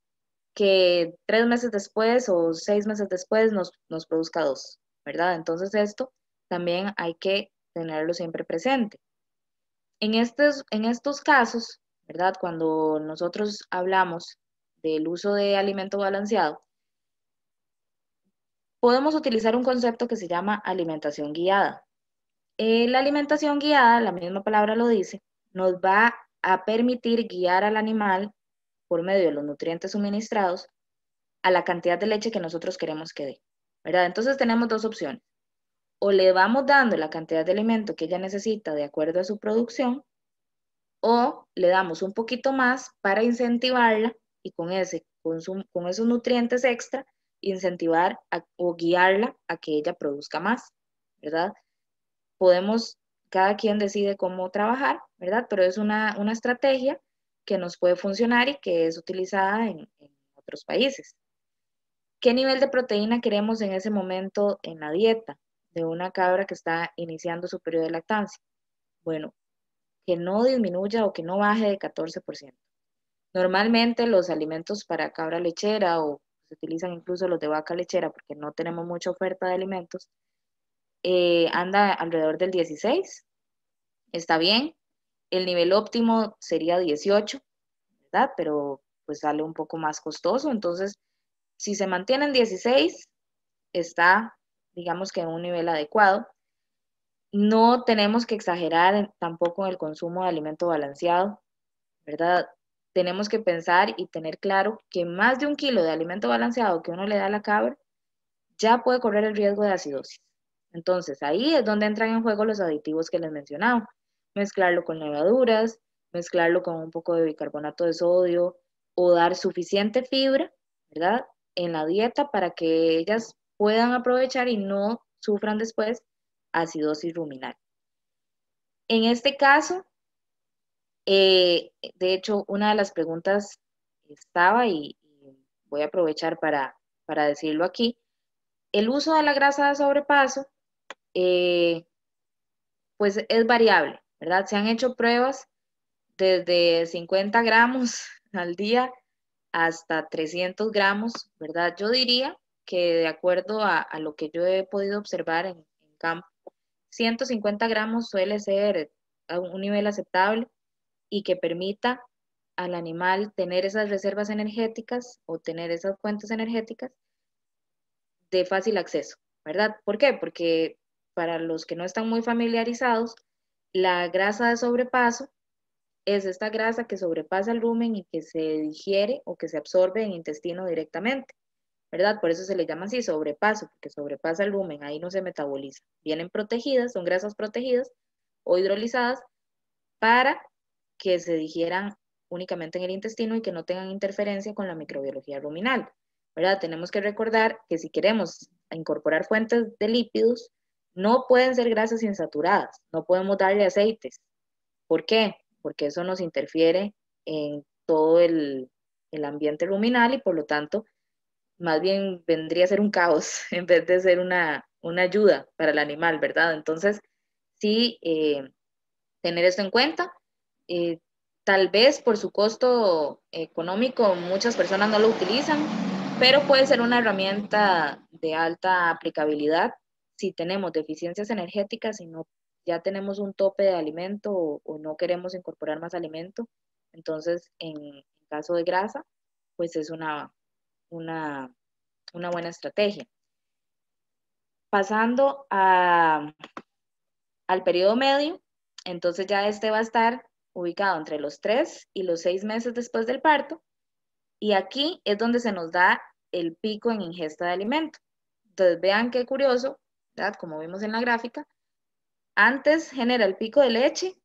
que 3 meses después o 6 meses después nos produzca 2, ¿verdad? Entonces esto también hay que tenerlo siempre presente. En estos casos, ¿verdad? Cuando nosotros hablamos del uso de alimento balanceado, podemos utilizar un concepto que se llama alimentación guiada. La alimentación guiada, la misma palabra lo dice, nos va a permitir guiar al animal por medio de los nutrientes suministrados a la cantidad de leche que nosotros queremos que dé, ¿verdad? Entonces tenemos dos opciones. O le vamos dando la cantidad de alimento que ella necesita de acuerdo a su producción, o le damos un poquito más para incentivarla y con esos nutrientes extra, incentivar o guiarla a que ella produzca más, ¿verdad? Cada quien decide cómo trabajar, ¿verdad? Pero es una estrategia que nos puede funcionar y que es utilizada en otros países. ¿Qué nivel de proteína queremos en ese momento en la dieta de una cabra que está iniciando su periodo de lactancia? Bueno, que no disminuya o que no baje de 14%. Normalmente los alimentos para cabra lechera o se utilizan incluso los de vaca lechera porque no tenemos mucha oferta de alimentos, anda alrededor del 16, está bien. El nivel óptimo sería 18, ¿verdad? Pero pues sale un poco más costoso, entonces si se mantiene en 16, está, digamos que en un nivel adecuado. No tenemos que exagerar tampoco en el consumo de alimento balanceado, ¿verdad? Tenemos que pensar y tener claro que más de 1 kilo de alimento balanceado que uno le da a la cabra ya puede correr el riesgo de acidosis. Entonces, ahí es donde entran en juego los aditivos que les mencionaba. Mezclarlo con levaduras, mezclarlo con un poco de bicarbonato de sodio o dar suficiente fibra, ¿verdad? En la dieta para que ellas puedan aprovechar y no sufran después acidosis ruminal. En este caso, de hecho, una de las preguntas estaba, y voy a aprovechar para decirlo aquí, el uso de la grasa de sobrepaso, eh, pues es variable, ¿verdad? Se han hecho pruebas desde 50 gramos al día hasta 300 gramos, ¿verdad? Yo diría que de acuerdo a lo que yo he podido observar en campo, 150 gramos suele ser a un nivel aceptable y que permita al animal tener esas reservas energéticas o tener esas fuentes energéticas de fácil acceso, ¿verdad? ¿Por qué? Porque para los que no están muy familiarizados, la grasa de sobrepaso es esta grasa que sobrepasa el rumen y que se digiere o que se absorbe en intestino directamente, ¿verdad? Por eso se le llama así sobrepaso, porque sobrepasa el rumen, ahí no se metaboliza. Vienen protegidas, son grasas protegidas o hidrolizadas para que se digieran únicamente en el intestino y que no tengan interferencia con la microbiología ruminal, ¿verdad? Tenemos que recordar que si queremos incorporar fuentes de lípidos, no pueden ser grasas insaturadas, no podemos darle aceites. ¿Por qué? Porque eso nos interfiere en todo el ambiente ruminal y por lo tanto, más bien vendría a ser un caos en vez de ser una ayuda para el animal, ¿verdad? Entonces, sí, tener esto en cuenta. Eh, Tal vez por su costo económico muchas personas no lo utilizan, pero puede ser una herramienta de alta aplicabilidad si tenemos deficiencias energéticas y no ya tenemos un tope de alimento o no queremos incorporar más alimento. Entonces, en caso de grasa, pues es una, una buena estrategia. Pasando al periodo medio, entonces ya este va a estar ubicado entre los 3 y los 6 meses después del parto, y aquí es donde se nos da el pico en ingesta de alimento. Entonces vean qué curioso, ¿verdad? Como vimos en la gráfica, antes genera el pico de leche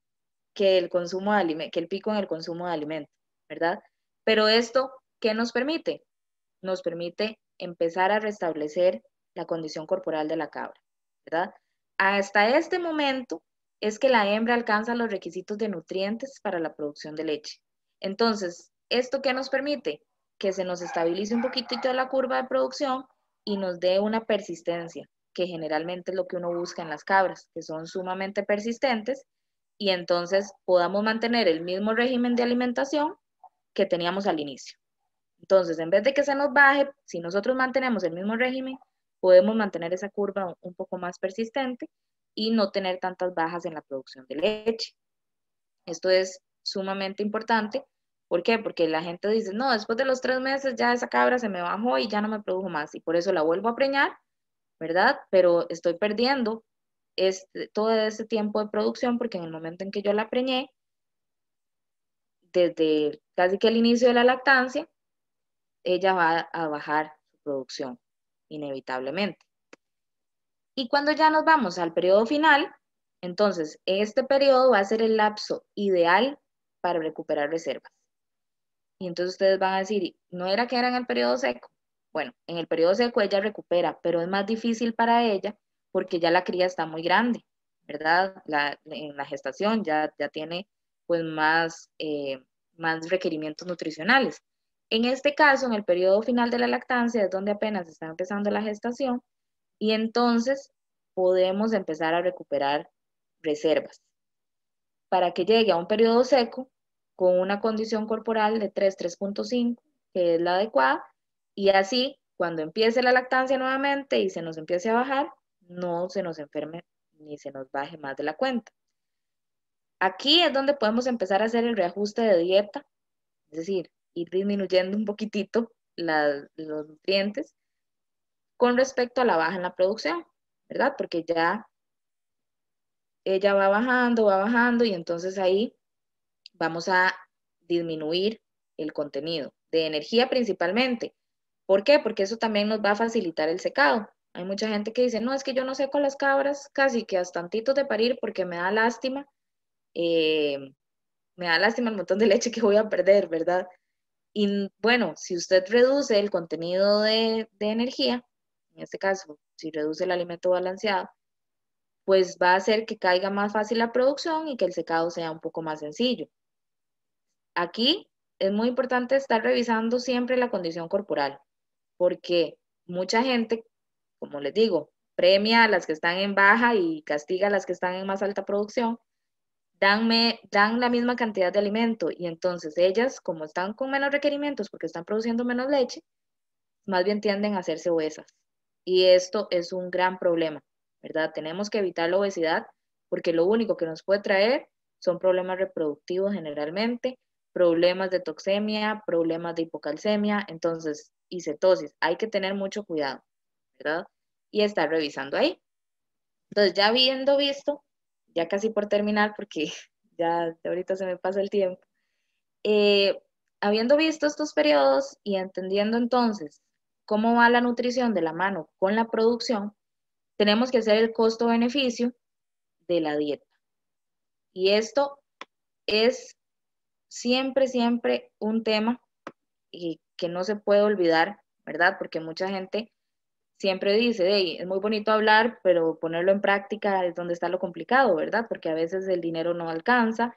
que el consumo de que el pico en el consumo de alimento, ¿verdad? Pero esto, ¿qué nos permite? Nos permite empezar a restablecer la condición corporal de la cabra, ¿verdad? Hasta este momento es que la hembra alcanza los requisitos de nutrientes para la producción de leche. Entonces, ¿esto qué nos permite? Que se nos estabilice un poquitito la curva de producción y nos dé una persistencia, que generalmente es lo que uno busca en las cabras, que son sumamente persistentes, y entonces podamos mantener el mismo régimen de alimentación que teníamos al inicio. Entonces, en vez de que se nos baje, si nosotros mantenemos el mismo régimen, podemos mantener esa curva un poco más persistente y no tener tantas bajas en la producción de leche. Esto es sumamente importante. ¿Por qué? Porque la gente dice, no, después de los 3 meses ya esa cabra se me bajó y ya no me produjo más y por eso la vuelvo a preñar, ¿verdad? Pero estoy perdiendo todo ese tiempo de producción porque en el momento en que yo la preñé, desde casi que el inicio de la lactancia, ella va a bajar su producción, inevitablemente. Y cuando ya nos vamos al periodo final, entonces este periodo va a ser el lapso ideal para recuperar reservas. Y entonces ustedes van a decir, ¿no era que era en el periodo seco? Bueno, en el periodo seco ella recupera, pero es más difícil para ella porque ya la cría está muy grande, ¿verdad? En la gestación ya tiene pues más requerimientos nutricionales. En este caso, en el periodo final de la lactancia, es donde apenas está empezando la gestación y entonces podemos empezar a recuperar reservas para que llegue a un periodo seco con una condición corporal de 3.5, que es la adecuada, y así cuando empiece la lactancia nuevamente y se nos empiece a bajar, no se nos enferme ni se nos baje más de la cuenta. Aquí es donde podemos empezar a hacer el reajuste de dieta, es decir, ir disminuyendo un poquitito los nutrientes con respecto a la baja en la producción, ¿verdad? Porque ya ella va bajando y entonces ahí vamos a disminuir el contenido de energía principalmente. ¿Por qué? Porque eso también nos va a facilitar el secado. Hay mucha gente que dice, no, es que yo no seco las cabras casi que hasta tantitos de parir porque eh, me da lástima el montón de leche que voy a perder, ¿verdad? Y bueno, si usted reduce el contenido de energía, en este caso, si reduce el alimento balanceado, pues va a hacer que caiga más fácil la producción y que el secado sea un poco más sencillo. Aquí es muy importante estar revisando siempre la condición corporal, porque mucha gente, como les digo, premia a las que están en baja y castiga a las que están en más alta producción, dan la misma cantidad de alimento y entonces ellas, como están con menos requerimientos porque están produciendo menos leche, más bien tienden a hacerse obesas. Y esto es un gran problema, ¿verdad? Tenemos que evitar la obesidad porque lo único que nos puede traer son problemas reproductivos generalmente, problemas de toxemia, problemas de hipocalcemia, entonces, y cetosis. Hay que tener mucho cuidado, ¿verdad? Y estar revisando ahí. Entonces, ya habiendo visto, ya casi por terminar, porque ya ahorita se me pasa el tiempo, eh, habiendo visto estos periodos y entendiendo entonces cómo va la nutrición de la mano con la producción, tenemos que hacer el costo-beneficio de la dieta. Y esto es siempre, siempre un tema que no se puede olvidar, ¿verdad? Porque mucha gente siempre dice, hey, es muy bonito hablar, pero ponerlo en práctica es donde está lo complicado, ¿verdad? Porque a veces el dinero no alcanza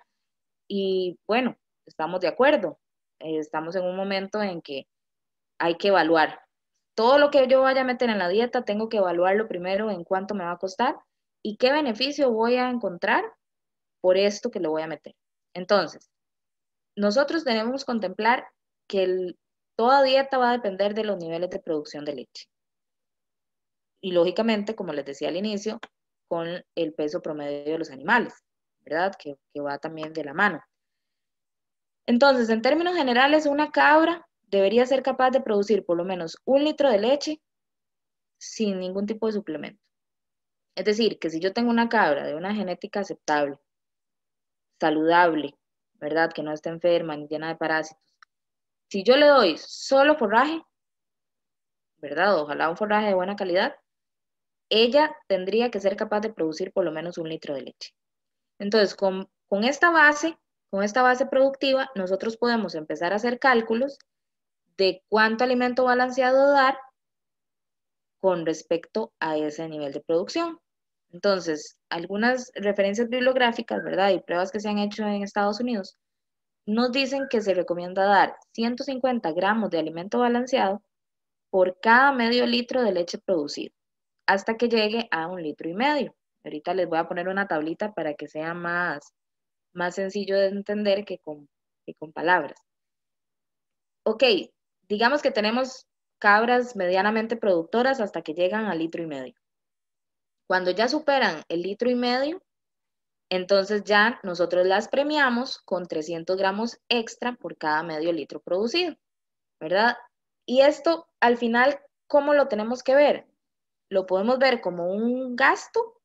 y bueno, estamos de acuerdo. Estamos en un momento en que hay que evaluar. Todo lo que yo vaya a meter en la dieta, tengo que evaluarlo primero en cuánto me va a costar y qué beneficio voy a encontrar por esto que le voy a meter. Entonces, nosotros debemos contemplar que toda dieta va a depender de los niveles de producción de leche. Y lógicamente, como les decía al inicio, con el peso promedio de los animales, ¿verdad? Que va también de la mano. Entonces, en términos generales, una cabra debería ser capaz de producir por lo menos 1 litro de leche sin ningún tipo de suplemento. Es decir, que si yo tengo una cabra de una genética aceptable, saludable, ¿verdad? Que no esté enferma ni llena de parásitos, si yo le doy solo forraje, ¿verdad? Ojalá un forraje de buena calidad, ella tendría que ser capaz de producir por lo menos 1 litro de leche. Entonces, con esta base productiva, nosotros podemos empezar a hacer cálculos de cuánto alimento balanceado dar con respecto a ese nivel de producción. Entonces, algunas referencias bibliográficas, ¿verdad? Y pruebas que se han hecho en Estados Unidos nos dicen que se recomienda dar 150 gramos de alimento balanceado por cada medio litro de leche producido, hasta que llegue a 1,5 litros. Ahorita les voy a poner una tablita para que sea más sencillo de entender que con palabras. Ok, digamos que tenemos cabras medianamente productoras hasta que llegan al 1,5 litros. Cuando ya superan el 1,5 litros, entonces ya nosotros las premiamos con 300 gramos extra por cada medio litro producido, ¿verdad? Y esto al final, ¿cómo lo tenemos que ver? ¿Lo podemos ver como un gasto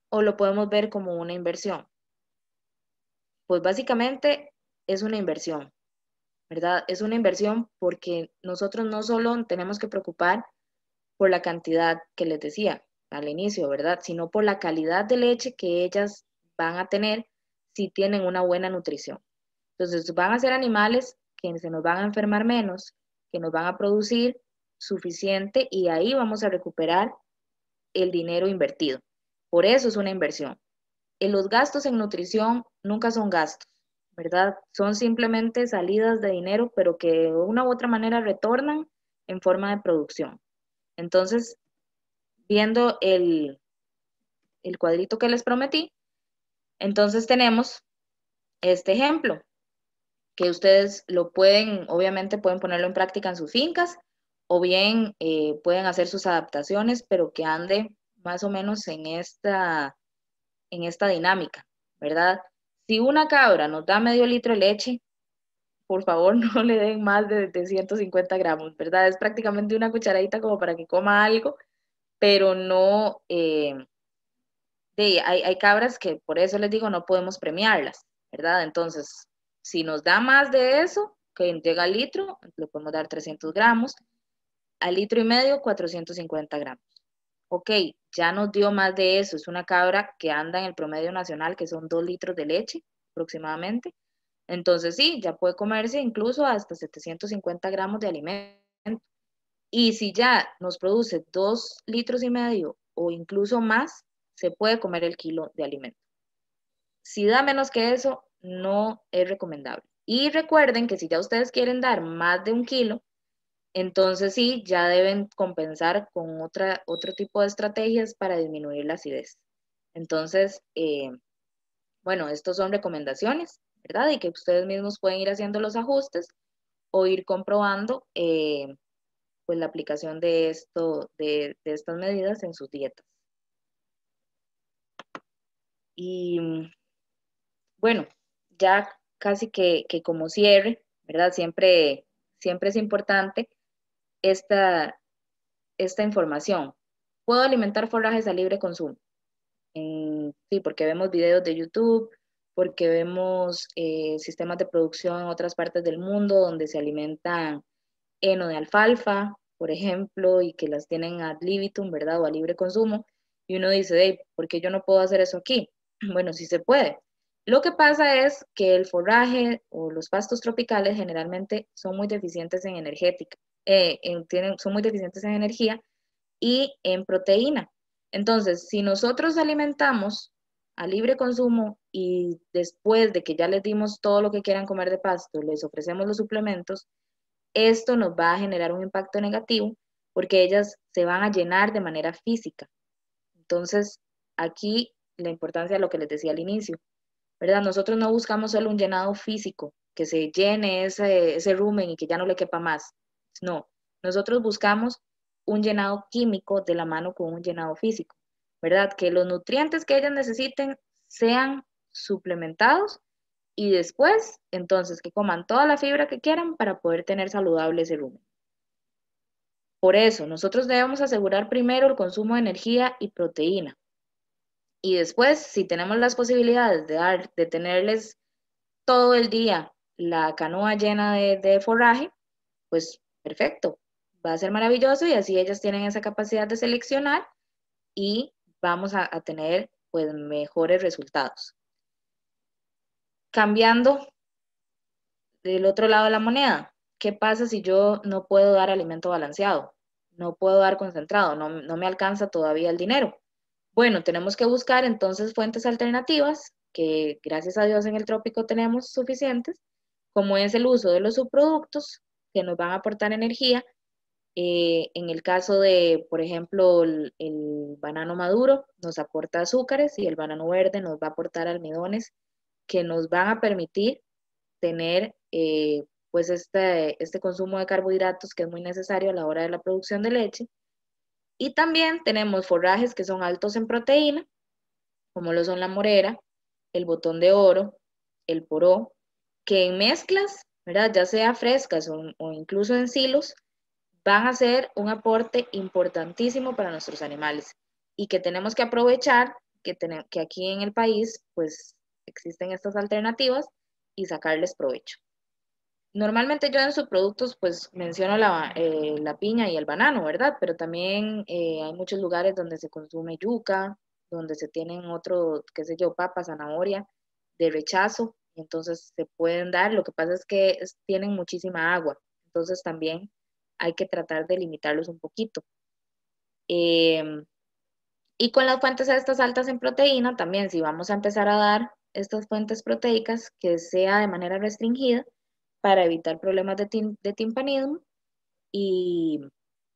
o lo podemos ver como una inversión? Pues básicamente es una inversión, ¿verdad? Es una inversión porque nosotros no solo tenemos que preocupar por la cantidad que les decía al inicio, ¿verdad? Sino por la calidad de leche que ellas van a tener si tienen una buena nutrición. Entonces van a ser animales que se nos van a enfermar menos, que nos van a producir suficiente y ahí vamos a recuperar el dinero invertido. Por eso es una inversión. Los gastos en nutrición nunca son gastos, ¿verdad? Son simplemente salidas de dinero, pero que de una u otra manera retornan en forma de producción. Entonces, viendo el cuadrito que les prometí, entonces tenemos este ejemplo, que ustedes lo pueden, obviamente pueden ponerlo en práctica en sus fincas, o bien pueden hacer sus adaptaciones, pero que ande más o menos en esta dinámica, ¿verdad? Si una cabra nos da medio litro de leche, por favor no le den más de 150 gramos, ¿verdad? Es prácticamente una cucharadita como para que coma algo, pero no, sí, hay cabras que por eso les digo no podemos premiarlas, ¿verdad? Entonces, si nos da más de eso, que llega al litro, le podemos dar 300 gramos, al litro y medio 450 gramos. Ok, ya nos dio más de eso, es una cabra que anda en el promedio nacional, que son 2 litros de leche aproximadamente. Entonces sí, ya puede comerse incluso hasta 750 gramos de alimento. Y si ya nos produce 2 litros y medio o incluso más, se puede comer el kilo de alimento. Si da menos que eso, no es recomendable. Y recuerden que si ya ustedes quieren dar más de 1 kilo, entonces sí, ya deben compensar con otro tipo de estrategias para disminuir la acidez. Entonces, bueno, estos son recomendaciones, ¿verdad? Y que ustedes mismos pueden ir haciendo los ajustes o ir comprobando pues la aplicación de de estas medidas en sus dietas. Y bueno, ya casi que como cierre, ¿verdad? Siempre es importante esta, esta información. ¿Puedo alimentar forrajes a libre consumo? Sí, porque vemos videos de YouTube, porque vemos sistemas de producción en otras partes del mundo donde se alimentan heno de alfalfa, por ejemplo, y que las tienen ad libitum, ¿verdad? O a libre consumo. Y uno dice, hey, ¿por qué yo no puedo hacer eso aquí? Bueno, sí se puede. Lo que pasa es que el forraje o los pastos tropicales generalmente son muy deficientes en energética, son muy deficientes en energía y en proteína. Entonces, si nosotros alimentamos a libre consumo y después de que ya les dimos todo lo que quieran comer de pasto, les ofrecemos los suplementos, esto nos va a generar un impacto negativo porque ellas se van a llenar de manera física. Entonces, aquí la importancia de lo que les decía al inicio, ¿verdad? Nosotros no buscamos solo un llenado físico, que se llene ese rumen y que ya no le quepa más. No, nosotros buscamos un llenado químico de la mano con un llenado físico, ¿verdad? Que los nutrientes que ellas necesiten sean suplementados y después, entonces, que coman toda la fibra que quieran para poder tener saludable ese rumen. Por eso, nosotros debemos asegurar primero el consumo de energía y proteína. Y después, si tenemos las posibilidades de tenerles todo el día la canoa llena de forraje, pues perfecto, va a ser maravilloso y así ellas tienen esa capacidad de seleccionar y vamos a tener pues mejores resultados. Cambiando del otro lado de la moneda, ¿qué pasa si yo no puedo dar alimento balanceado? No puedo dar concentrado, no me alcanza todavía el dinero. Bueno, tenemos que buscar entonces fuentes alternativas, que gracias a Dios en el trópico tenemos suficientes, como es el uso de los subproductos que nos van a aportar energía. En el caso de, por ejemplo, el banano maduro nos aporta azúcares y el banano verde nos va a aportar almidones que nos van a permitir tener pues este consumo de carbohidratos que es muy necesario a la hora de la producción de leche. Y también tenemos forrajes que son altos en proteína, como lo son la morera, el botón de oro, el poró, que en mezclas, ¿verdad? Ya sea frescas o incluso en silos, van a ser un aporte importantísimo para nuestros animales y que tenemos que aprovechar que aquí en el país pues existen estas alternativas y sacarles provecho. Normalmente yo en subproductos pues menciono la piña y el banano, ¿verdad? Pero también hay muchos lugares donde se consume yuca, donde se tienen otro, qué sé yo, papa, zanahoria de rechazo, y entonces se pueden dar. Lo que pasa es que tienen muchísima agua, entonces también hay que tratar de limitarlos un poquito. Em, y con las fuentes estas altas en proteína, también si vamos a empezar a dar estas fuentes proteicas, que sea de manera restringida para evitar problemas de timpanismo y,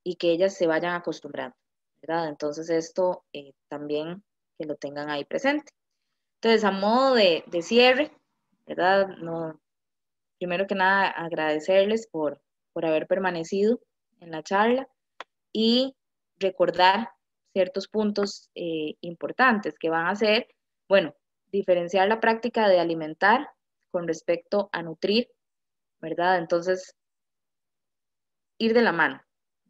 y que ellas se vayan acostumbrando, ¿verdad? Entonces esto también que lo tengan ahí presente. Entonces, a modo de cierre, ¿verdad? No, primero que nada, agradecerles por haber permanecido en la charla y recordar ciertos puntos importantes que van a ser, bueno, diferenciar la práctica de alimentar con respecto a nutrir, ¿verdad? Entonces, ir de la mano,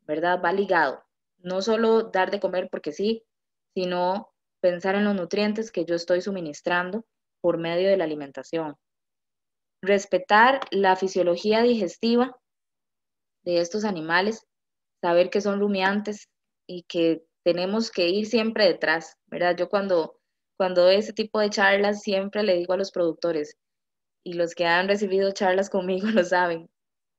¿verdad? Va ligado. No solo dar de comer porque sí, sino pensar en los nutrientes que yo estoy suministrando por medio de la alimentación. Respetar la fisiología digestiva de estos animales, saber que son rumiantes y que tenemos que ir siempre detrás, ¿verdad? Yo cuando doy ese tipo de charlas siempre le digo a los productores, y los que han recibido charlas conmigo lo saben,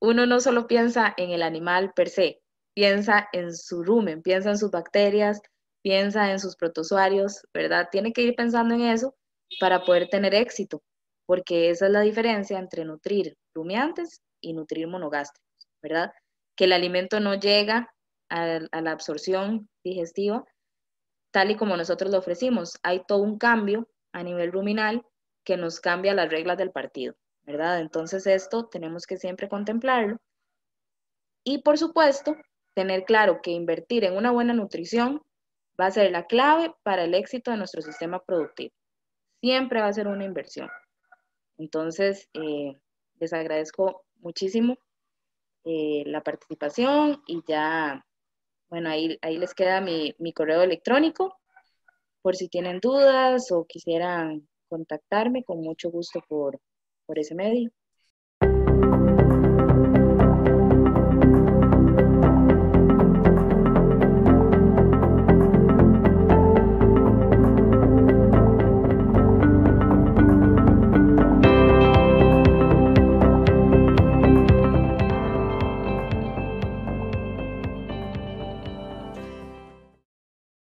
uno no solo piensa en el animal per se, piensa en su rumen, piensa en sus bacterias, piensa en sus protozoarios, ¿verdad? Tiene que ir pensando en eso para poder tener éxito, porque esa es la diferencia entre nutrir rumiantes y nutrir monogástricos, ¿verdad? Que el alimento no llega a la absorción digestiva tal y como nosotros lo ofrecimos. Hay todo un cambio a nivel ruminal que nos cambia las reglas del partido, ¿verdad? Entonces esto tenemos que siempre contemplarlo y por supuesto tener claro que invertir en una buena nutrición va a ser la clave para el éxito de nuestro sistema productivo. Siempre va a ser una inversión. Entonces, les agradezco muchísimo la participación y ya, bueno, ahí les queda mi correo electrónico por si tienen dudas o quisieran contactarme, con mucho gusto por ese medio.